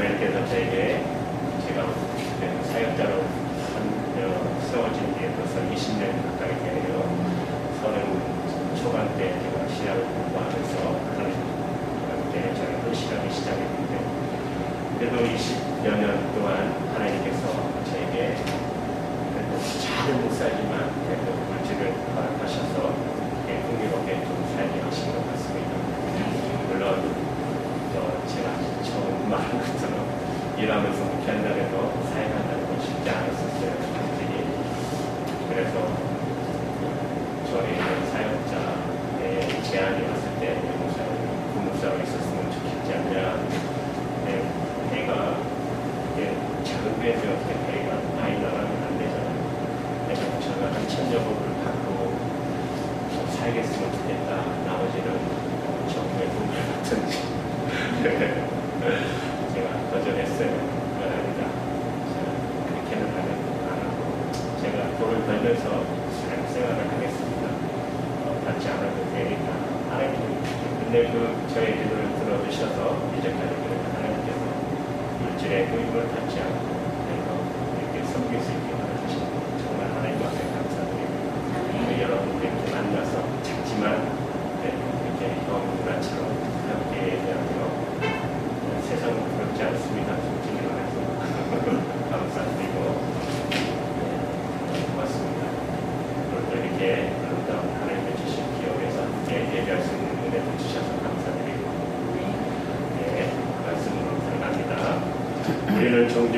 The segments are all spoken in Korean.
하나님께서 저에게 제가 사역자로 세워진 게 벌써 20년 가까이 되네요. 30 초반 때 제가 신학을 공부하면서 그때 저는 헌신하기 시작했는데, 그래도 20여 년 동안 하나님께서 저에게 작은 목사지만 그래도 물질을 허락하셔서 풍요롭게 좀 살게 하신 것 같습니다. 물론 제가 처음 말한 것처럼 일하면서 목회한다고 해도 사역한다는 건 쉽지 않았었어요. 솔직히. 그래서 저희 사역자의 제안이 왔을 때 부목사로 있었으면 좋겠지 않냐. 해가 작은 교회에서 어떻게 해가 많이 나가면 안 되잖아요. 그래서 제가 한 1000여 법을 받고 살겠으면 좋겠다. 나머지는 정부의 돈을 받든지 제가 거절했어요. 아니다. 그렇게는 안 하고 제가 돈을 벌면서 생활을 하겠습니다. 받지 않아도 되니까 하나님. 근데 저의 기도를 들어주셔서 이제까지 하나님께서 물질의 도움을 받지 않고 이렇게 섬길 수 있게 도와주시고 정말 하나님 앞에 감사드립니다. 여러분들 이렇게 만나서 작지만 이렇게 형 누나처럼 함께 얘기하며 세상은 부럽지 않습니다. 솔직히 말해서 감사드리고 고맙습니다. 오늘도 이렇게 아름다운 하나님의 주신 기업에서 함께 예배할 수 있는 은혜를 주셔서 감사드리고 말씀으로 들어갑니다. 우리는 종종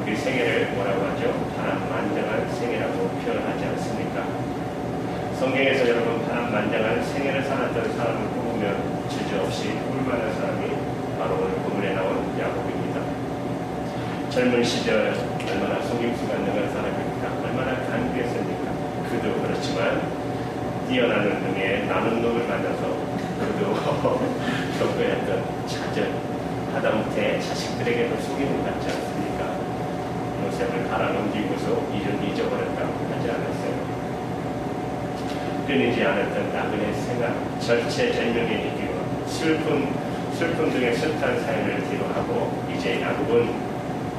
우리 생애를 뭐라고 하죠? 파란만장한 생애라고 표현하지 않습니까? 성경에서 여러분 파란만장한 생애를 살았던 사람을 뽑으면 주저없이 꿀만한 사람이 바로 오늘 본문에 나온 야곱입니다. 젊은 시절 얼마나 속임수가 능한 사람입니까? 얼마나 간구했습니까? 그도 그렇지만 뛰어나는 능에 나는 놈을 만나서 그도 겪어야 했던 차절, 하다못해 자식들에게도 속임을 받지 않습니까? 요셉을 갈아 넘기고서 일은 잊어버렸다고 하지 않았어요. 끊이지 않았던 나그네 생활, 절체절명의 이기고 슬픔 등의 숱한 삶을 뒤로하고 이제 야곱은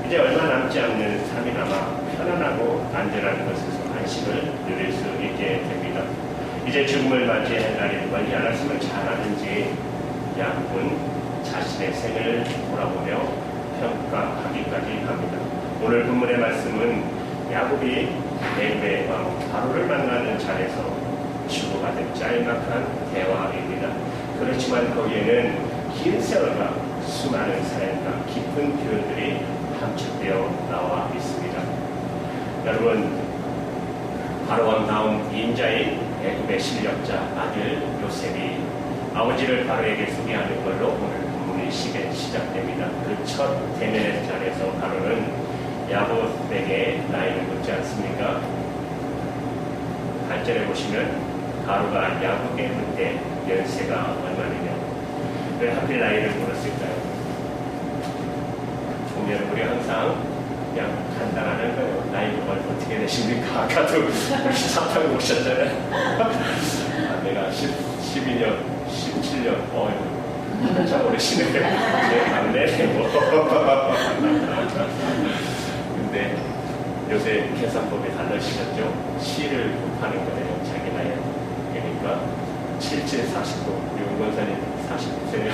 이제 얼마 남지 않는 삶이 남아 편안하고 안전한 곳에서 안식을 누릴 수 있게 됩니다. 이제 죽음을 맞이할 날이 멀지 않았으면 잘하는지 야곱은 자신의 생을 돌아보며 평가하기까지 합니다. 오늘 본문의 말씀은 야곱이 애굽의 왕 바로를 만나는 자리에서 주고받은 짤막한 대화입니다. 그렇지만 거기에는 긴 세월과 수많은 사연과 깊은 교훈들이 함축되어 나와 있습니다. 여러분, 바로왕 다음 인자인 애굽의 실력자 아들 요셉이 아버지를 바로에게 소개하는 걸로 오늘 본문의 시작됩니다. 그 첫 대면의 자리에서 바로는 야곱에게 나이를 묻지 않습니까? 8절에 보시면 바로가 야곱에게 묻되 연세가 얼마느냐. 왜 하필 나이를 물었을까요? 보면 우리 항상 그냥 간단하는 거예요. 나이가 어떻게 되십니까? 아까도 차 타고 오셨잖아요. 내가 12년, 17년, 참 오래시네. 내 막내네, 뭐. 근데 요새 계산법이 달라지셨죠? C를 곱하는 거예요. 자기 나이. 그러니까 77, 49. 우리 우 권사님 49세네요.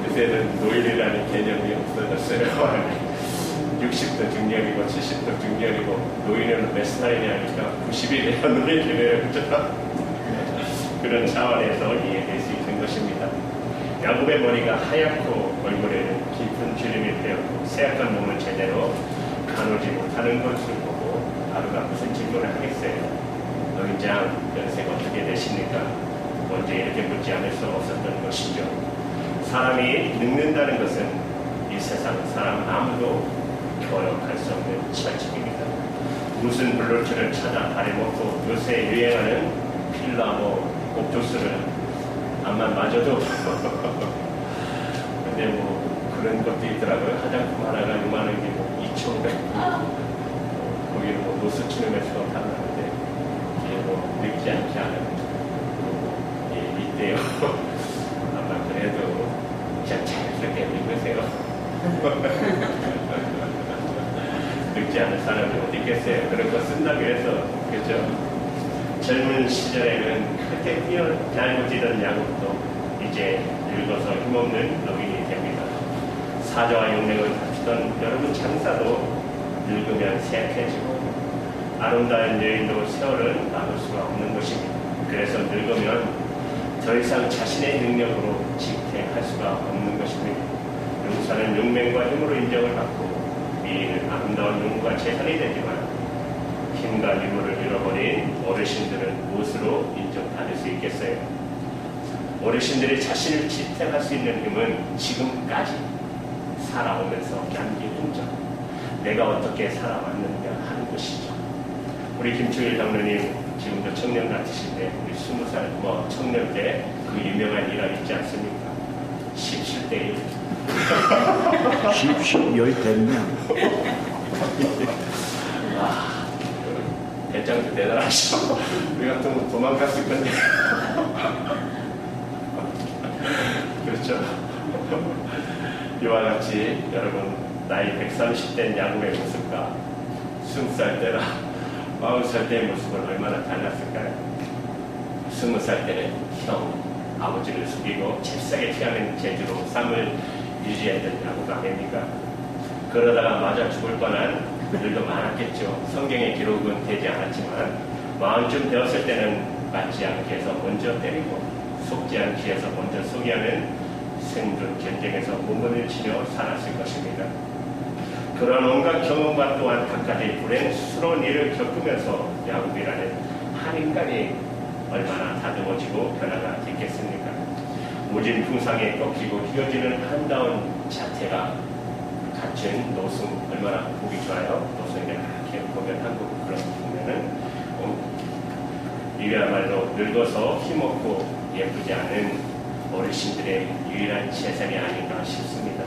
요새는 노인이라는 개념이 없어졌어요. 60도 중년이고 70도 중년이고 노인은 몇 살이냐 하니까 90이 돼야 노인이래요. 그런 차원에서 이해될 수 있는 것입니다. 야곱의 머리가 하얗고 얼굴에는 깊은 주름이 되었고 쇠약한 몸을 제대로 가누지 못하는 것을 보고 바로가 무슨 질문을 하겠어요? 노인장 연세가 어떻게 되십니까? 언제 이렇게 묻지 않을 수 없었던 것이죠. 사람이 늙는다는 것은 이 세상 사람 아무도 교역할 수 없는 철칙입니다. 무슨 블루투를 찾아 발에 먹고 요새 유행하는 필라모 옥조스를 안만 맞아도 근데 뭐 그런 것도 있더라고요. 화장품 하나가 요만한 게 뭐 2,500 거기는 뭐 노스치노메스가 달라는데 이게 뭐 늙지 않게 하는 게 있대요. 아마 그래도 늙지 않은 사람이 어디 있겠어요? 그런 거 쓴다고 해서, 그죠? 젊은 시절에는 그렇게 뛰어날고지던 야곱도 이제 늙어서 힘없는 노인이 됩니다. 사자와 용맹을 다투던 여러분 장사도 늙으면 쇠약해지고 아름다운 여인도 세월을 나눌 수가 없는 것입니다. 그래서 늙으면 더 이상 자신의 능력으로 지탱할 수가 없는 것입니다. 용사는 용맹과 힘으로 인정을 받고 미인은 아름다운 용과 재산이 되지만 힘과 유무를 잃어버린 어르신들은 무엇으로 인정받을 수 있겠어요? 어르신들이 자신을 지탱할 수 있는 힘은 지금까지 살아오면서 남긴 흔적, 내가 어떻게 살아왔는가 하는 것이죠. 우리 김충일 장로님 지금도 청년 같으신데 우리 20살 청년 때 그 유명한 일화 있지 않습니까? 17대 1. 10 됐냐? 대장도 대단하시고 우리 같으면 도망갔을 건데. 그렇죠. 이와 같이 여러분 나이 130된 야곱의 모습과 20살 때나 40살 때의 모습은 얼마나 달랐을까요? 20살 때는 형, 아버지를 숙이고 잽싸게 피하는 재주로 삶을 유지했던 야곱 아닙니까? 그러다가 맞아 죽을 뻔한 그들도 많았겠죠. 성경의 기록은 되지 않았지만 마음쯤 되었을 때는 맞지 않게 해서 먼저 때리고 속지 않게 해서 먼저 속이하는 생존 전쟁에서 몸을 치며 살았을 것입니다. 그런 온갖 경험과 또한 각가지 불행스러운 일을 겪으면서 야곱이라는 한 인간이 얼마나 다듬어지고 변화가 됐겠습니까? 모진 풍상에 꺾이고 휘어지는 한다운 자태가 갖춘 노승 얼마나 보기 좋아요. 노승이나 이렇게 보면 한국 그런 보면은 이야말로 늙어서 힘없고 예쁘지 않은 어르신들의 유일한 재산이 아닌가 싶습니다.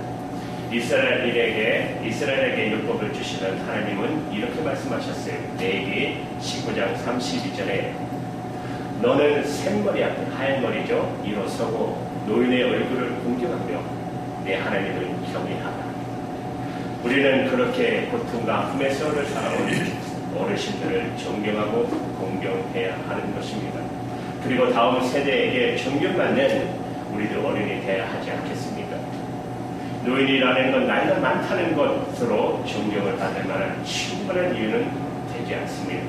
이스라엘에게 율법을 주시던 하나님은 이렇게 말씀하셨어요. 레위기 19장 32절에 너는 샘머리야 하얀 머리죠. 일어서고 노인의 얼굴을 공경하며 내 하나님을 경외하라. 우리는 그렇게 고통과 아픔의 세월을 살아온 어르신들을 존경하고 공경해야 하는 것입니다. 그리고 다음 세대에게 존경받는 우리도 어른이 되어야 하지 않겠습니까? 노인이라는 건 나이가 많다는 것으로 존경을 받을 만한 충분한 이유는 되지 않습니다.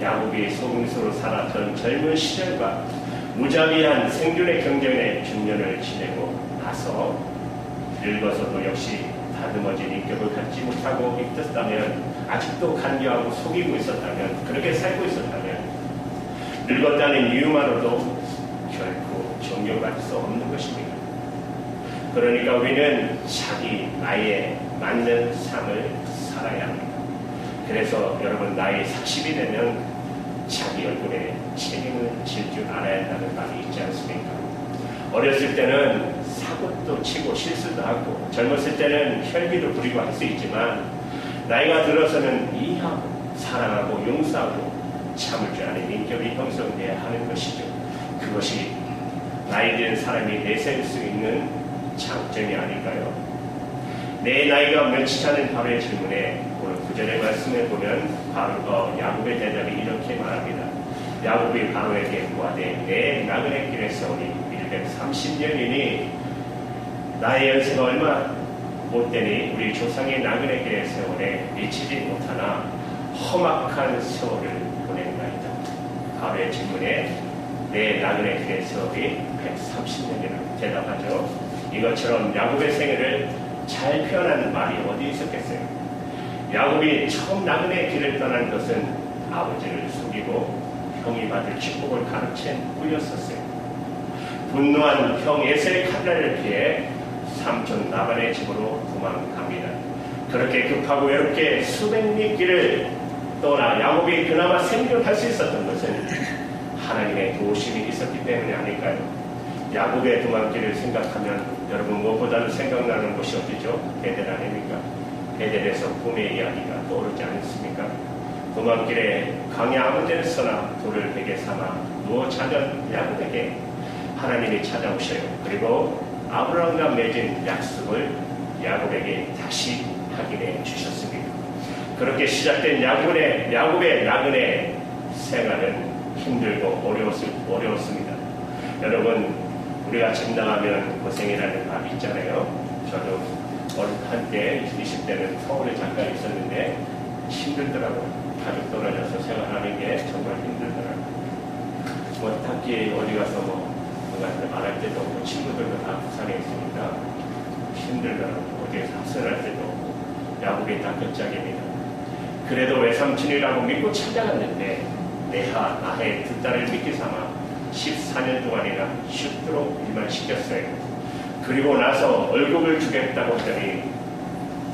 야곱이 소금수로 살았던 젊은 시절과 무자비한 생존의 경쟁의 중년을 지내고 나서 늙어서도 역시 다듬어진 인격을 갖지 못하고 있었다면, 아직도 간교하고 속이고 있었다면, 그렇게 살고 있었다면 늙었다는 이유만으로도 결코 존경받을 수 없는 것입니다. 그러니까 우리는 자기 나이에 맞는 삶을 살아야 합니다. 그래서 여러분 나이 40이 되면 자기 얼굴에 책임을 질 줄 알아야 한다는 말이 있지 않습니까? 어렸을 때는 사고도 치고 실수도 하고 젊었을 때는 혈기도 부리고 할 수 있지만 나이가 들어서는 이해하고 사랑하고 용서하고 참을 줄 아는 인격이 형성돼야 하는 것이죠. 그것이 나이 든 사람이 내세울 수 있는 장점이 아닐까요? 내 나이가 몇치 않은 바로의 질문에 오늘 9절의 말씀에 보면 야곱의 대답이 이렇게 말합니다. 야곱이 바로에게 구하되 내 나그네 길에 세우니 130년이니 나의 연세가 얼마 못되니 우리 조상의 나그네 길에 세월에 미치지 못하나 험악한 세월을 보낸다이다. 바로의 질문에 내 나그네 길의 세월이 130년이라고 대답하죠. 이것처럼 야곱의 생애를 잘 표현하는 말이 어디 있었겠어요? 야곱이 처음 나그네 길을 떠난 것은 아버지를 속이고 형이 받을 축복을 가르친 후였었어요. 분노한 형 에서의 칼날을 피해 삼촌 라반의 집으로 도망갑니다. 그렇게 급하고 외롭게 수백 리 길을 떠나 야곱이 그나마 생존할 수 있었던 것은 하나님의 도우심이 있었기 때문이 아닐까요? 야곱의 도망길을 생각하면 여러분 무엇보다도 생각나는 곳이 어디죠? 베델 아닙니까? 베델에서 꿈의 이야기가 떠오르지 않습니까? 도망길에 강야 아무 데서나 돌을 베개 삼아 누워 자던 야곱에게 하나님이 찾아오셔요. 그리고 아브라함과 맺은 약속을 야곱에게 다시 확인해 주셨습니다. 그렇게 시작된 야곱의 나그네 생활은 힘들고 어려웠습니다. 여러분, 우리가 장담하면 고생이라는 말이 있잖아요. 저도 한때 20대는 서울에 잠깐 있었는데 힘들더라고요. 가족 떨어져서 생활하는 게 정말 힘들더라고요. 뭐 딱히 어디 가서 누구한테 말할 때도 없고 친구들도 다 부산에 있으니까 힘들더라고요. 어디에서 합선할 때도 없고 야곱이 다 끝짝입니다. 그래도 외삼촌이라고 믿고 찾아갔는데 내하 나해 두 딸을 믿기 삼아 14년 동안이나 쉽도록 일만 시켰어요. 그리고 나서 월급을 주겠다고 하더니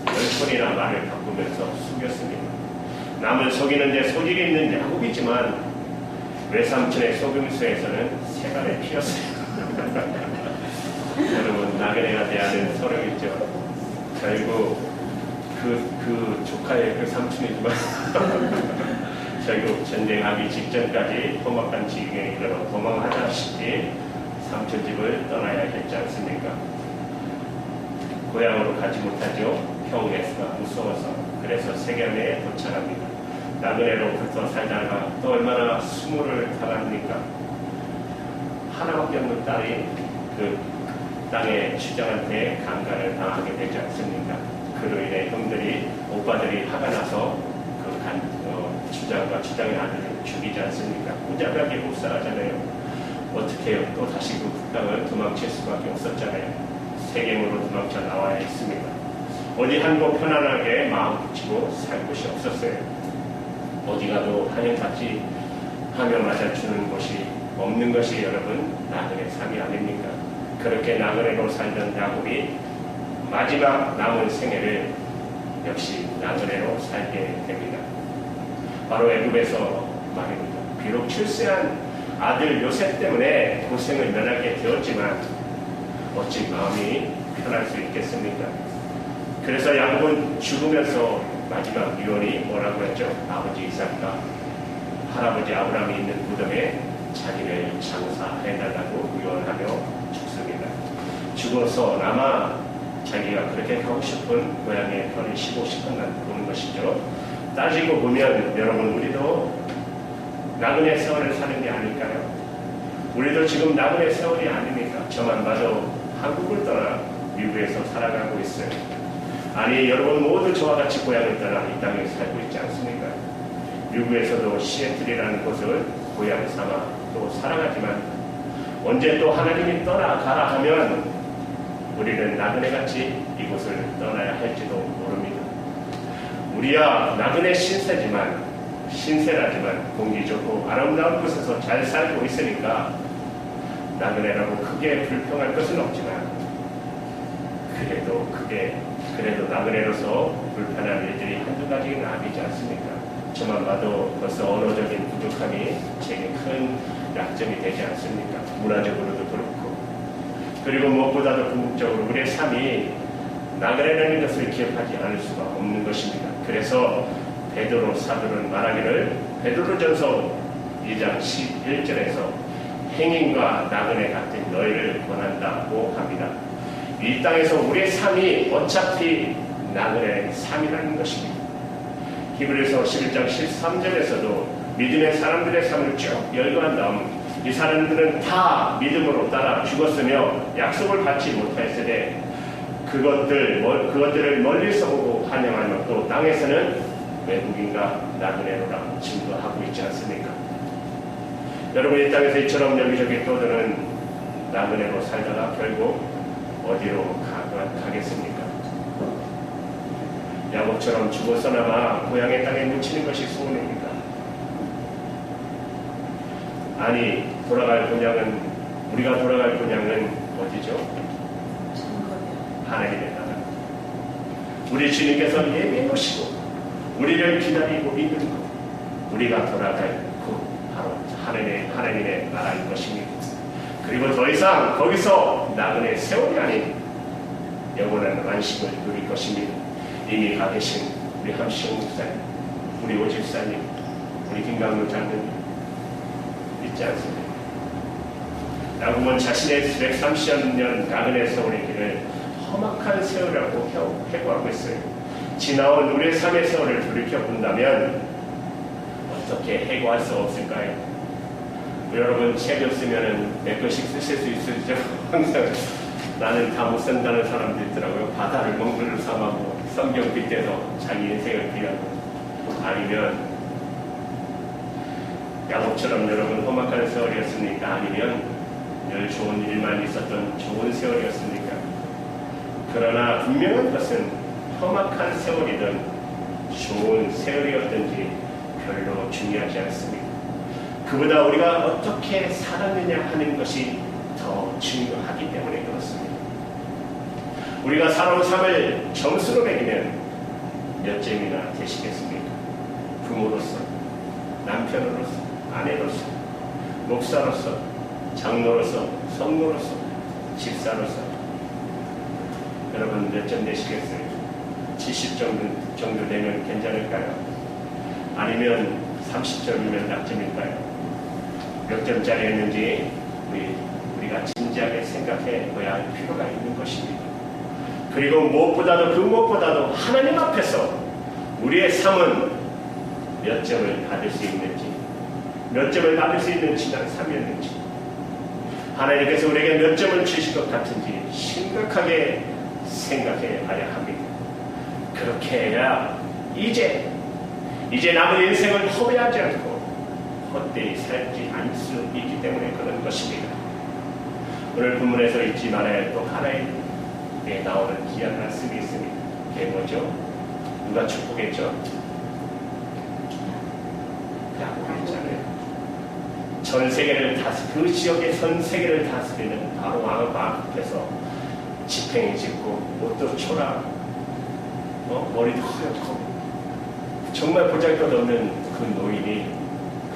10번이나 말을 바꾸면서 숨겼습니다. 남을 속이는데 소질이 있는 야곱이지만 외삼촌의 속임수에서는 새가래 피었어요. 여러분, 나그네가 대하는 서름 있죠. 결국 그 조카의 그 삼촌이지만 결국 전쟁하기 직전까지 험악한 지경에 이르러 도망하다시피 삼촌 집을 떠나야 했지 않습니까? 고향으로 가지 못하죠. 평에서가 무서워서. 그래서 세겜에 도착합니다. 나그네로 붙어 살다가 또 얼마나 수모를 당합니까? 하나밖에 없는 딸이 그 땅의 주장한테 강간을 당하게 되지 않습니까? 그로 인해 형들이, 오빠들이 화가 나서 주장과 주장의 아들을 죽이지 않습니까? 무자비하게 묵살하잖아요. 어떻게 해요? 또 다시 그 땅을 도망칠 수밖에 없었잖아요. 세겜으로 도망쳐 나와야 했습니다. 어디 한 곳 편안하게 마음 붙이고 살 곳이 없었어요. 어디 가도 환영받지 하며 맞아주는 곳이 없는 것이 여러분 나그네 삶이 아닙니까? 그렇게 나그네로 살던 야곱이 마지막 남은 생애를 역시 나그네로 살게 됩니다. 바로 애굽에서 말입니다. 비록 출세한 아들 요셉 때문에 고생을 면하게 되었지만 어찌 마음이 편할 수 있겠습니까? 그래서 야곱은 죽으면서 마지막 유언이 뭐라고 했죠? 아버지 이삭과 할아버지 아브라함이 있는 무덤에 자기를 장사해달라고 유언하며 죽습니다. 죽어서 아마 자기가 그렇게 가고 싶은 고향에 편히 쉬고 싶었다는 것이죠. 따지고 보면 여러분, 우리도 나그네 세월을 사는 게 아닐까요? 우리도 지금 나그네 세월이 아닙니까? 저만 봐도 한국을 떠나 미국에서 살아가고 있어요. 아니, 여러분 모두 저와 같이 고향을 떠나 이 땅에 살고 있지 않습니까? 미국에서도 시애틀이라는 곳을 고향 삼아 또 살아가지만 언제 또 하나님이 떠나가라 하면 우리는 나그네같이 이곳을 떠나야 할지도 모릅니다. 우리야 나그네 신세라지만 공기 좋고 아름다운 곳에서 잘 살고 있으니까 나그네라고 크게 불평할 것은 없지만 그래도 나그네로서 불편한 일들이 한두 가지는 아니지 않습니까? 저만 봐도 벌써 언어적인 부족함이 제게 큰 약점이 되지 않습니까? 문화적으로도 그렇고. 그리고 무엇보다도 궁극적으로 우리의 삶이 나그네라는 것을 기억하지 않을 수가 없는 것입니다. 그래서 베드로 사도는 말하기를 베드로전서 2장 11절에서 행인과 나그네 같은 너희를 권한다고 합니다. 이 땅에서 우리의 삶이 어차피 나그네 삶이라는 것입니다. 히브리서 11장 13절에서도 믿음의 사람들의 삶을 쭉 열거한 다음 이 사람들은 다 믿음으로 따라 죽었으며 약속을 받지 못하였으되 그것들을 멀리서 보고 환영하며 또 땅에서는 외국인과 나그네로라 증거하고 있지 않습니까? 여러분, 이 땅에서 이처럼 여기저기 떠드는 나그네로 살다가 결국 어디로 가겠습니까? 야곱처럼 죽어서나마 고향의 땅에 묻히는 것이 소원입니까? 아니, 우리가 돌아갈 본향은 어디죠? 하나님의 나라. 우리 주님께서 예비해 놓으시고 우리를 기다리고 있는 것, 우리가 돌아갈 곳 바로 하나님의 나라인 것입니다. 그리고 더 이상 거기서 나그네 세월이 아닌 영원한 안식을 누릴 것입니다. 이미 가 계신 우리 함시영 목사님, 우리 오집사님, 우리 김강로 장로님 있지 않습니까? 야곱은 자신의 130년 나그네 세월의 길을 험악한 세월이라고 해고하고 있어요. 지나온 우리의 삶의 세월을 돌이켜본다면 어떻게 해고할 수 없을까요? 여러분 책 없으면 몇 권씩 쓰실 수 있으시죠? 항상 나는 다 못 쓴다는 사람도 있더라고요. 바다를 먹물로 삼아고 성경 빗대서 자기 인생을 비하고, 아니면 야곱처럼 여러분 험악한 세월이었습니까? 아니면 늘 좋은 일만 있었던 좋은 세월이었습니까? 그러나 분명한 것은 험악한 세월이든 좋은 세월이었든지 별로 중요하지 않습니다. 그보다 우리가 어떻게 살았느냐 하는 것이 더 중요하기 때문에 그렇습니다. 우리가 살아온 삶을 점수로 매기면 몇 점이나 되시겠습니까? 부모로서, 남편으로서, 아내로서, 목사로서, 장로로서, 성도로서, 집사로서 여러분 몇 점 되시겠어요? 70점 정도 되면 괜찮을까요? 아니면 30점이면 낙점일까요? 몇 점짜리였는지 우리가 진지하게 생각해 봐야 할 필요가 있는 것입니다. 그리고 무엇보다도 그 무엇보다도 하나님 앞에서 우리의 삶은 몇 점을 받을 수 있는지, 몇 점을 받을 수 있는 지난 삶이었는지, 하나님께서 우리에게 몇 점을 주실 것 같은지 심각하게 생각해 봐야 합니다. 그렇게 해야 이제 남은 인생을 허비하지 않고 헛되이 살지 않을 수 있기 때문에 그런 것입니다. 오늘 본문에서 잊지 말아야 할 또 하나의 나오는 귀한 말씀이 있습니다. 그게 뭐죠? 누가 축복했죠? 야곱이잖아요. 전 세계를 그 지역의 전 세계를 다스리는 바로 왕 앞에서 지팽이 짚고 옷도 초라, 머리도 허옇고 정말 보잘것없는 그 노인이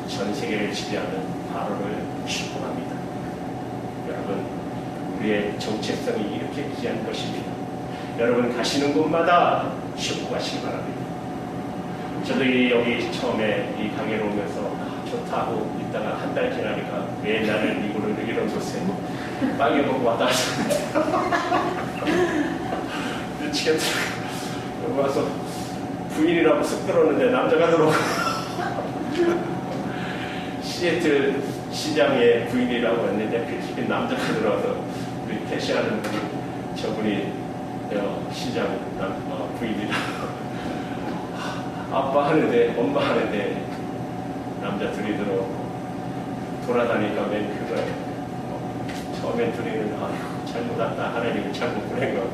전 세계를 지배하는 바로를 축복합니다. 여러분, 우리의 정체성이 이렇게 귀한 것입니다. 여러분 가시는 곳마다 축복하시기 바랍니다. 저도 여기 처음에 이 가게로 오면서 좋다 하고 있다가 한 달 지나니까 왜 나를 이런 곳에 빵에 먹고 왔다 하셨는데 미치겠다. 여기 와서 부인이라고 쓱 들었는데 남자가 들어오고 시애틀 시장의 부인이라고 했는데 필리핀 남자가 들어와서 우리 대시하는 분이 저분이 시장 부인이다. 아빠 하는데 엄마 하는데 남자 둘이 들어오고 돌아다니까 맨 그거예요. 처음엔 둘이는 아휴 잘못 왔다, 하나님이 잘못 보낸 것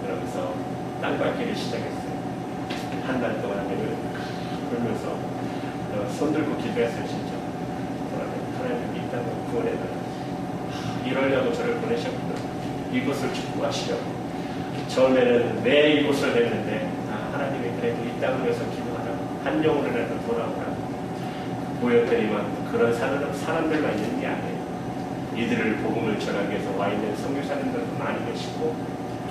그러면서 땅밟기를 시작했어요. 한 달 동안 그러면서 손 들고 기도했어요. 진짜 하나님 이 땅을 구원해달라. 이러려고 저를 보내셨구나. 이곳을 축복하시려고. 처음에는 왜 이곳을 했는데 하나님이 그래도 이 땅을 위해서 기도하라, 한 영혼이라도 돌아오라 보였더니만 그런 사람들만 있는 게 아니에요. 이들을 복음을 전하기 위해서 와 있는 선교사님들도 많이 계시고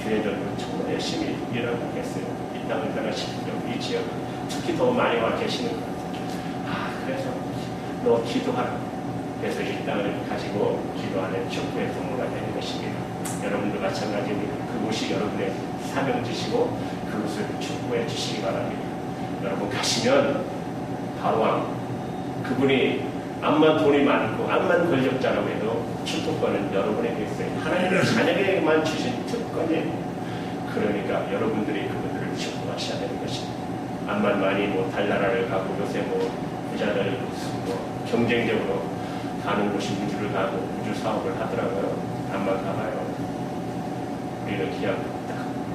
교회들도 정말 열심히 일하고 계세요. 이 땅을 떠나시고 이 지역 특히 더 많이 와 계시는 것 같아요. 그래서 너 기도하라. 그래서 이 땅을 가지고 기도하는 축복의 통로가 되는 것입니다. 여러분도 마찬가지입니다. 그곳이 여러분의 사명지시고 그곳을 축복해 주시기 바랍니다. 여러분 가시면 바로왕 그분이 암만 돈이 많고 암만 권력자라고 해도 축복권은 여러분에게 있어요. 하나님의 자녀에게만 주신 특권이에요. 그러니까 여러분들이 그분들을 축복하셔야 되는 것입니다. 암만 많이 달나라를 가고 요새 부자들 경쟁적으로 가는 곳이 우주를 가고 우주 사업을 하더라고요. 암만 가봐요. 우리는 그냥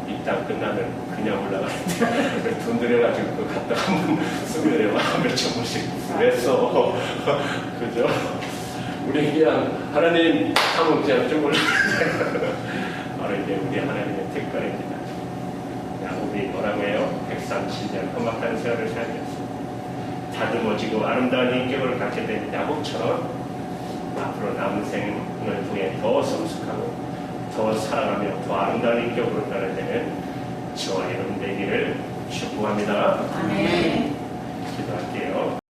이 땅 끝나면 그냥 올라가는데 돈 들여가지고 그거 갔다 한번 수면에 몇천 원씩 왜 써? 그죠? 우리 그냥 하나님 하면 그냥 쭉 올라가는데 바로 이제 우리 하나님의 특권입니다. 야곱이 뭐라고 해요? 130년 험악한 세월을 살면서 다듬어지고 아름다운 인격을 갖게 된 야곱처럼 앞으로 남은 생을 통해 더 성숙하고 더 사랑하며 더 아름다운 인격으로 변화되는 저와 여러분 되기를 축복합니다. 아멘. 기도할게요.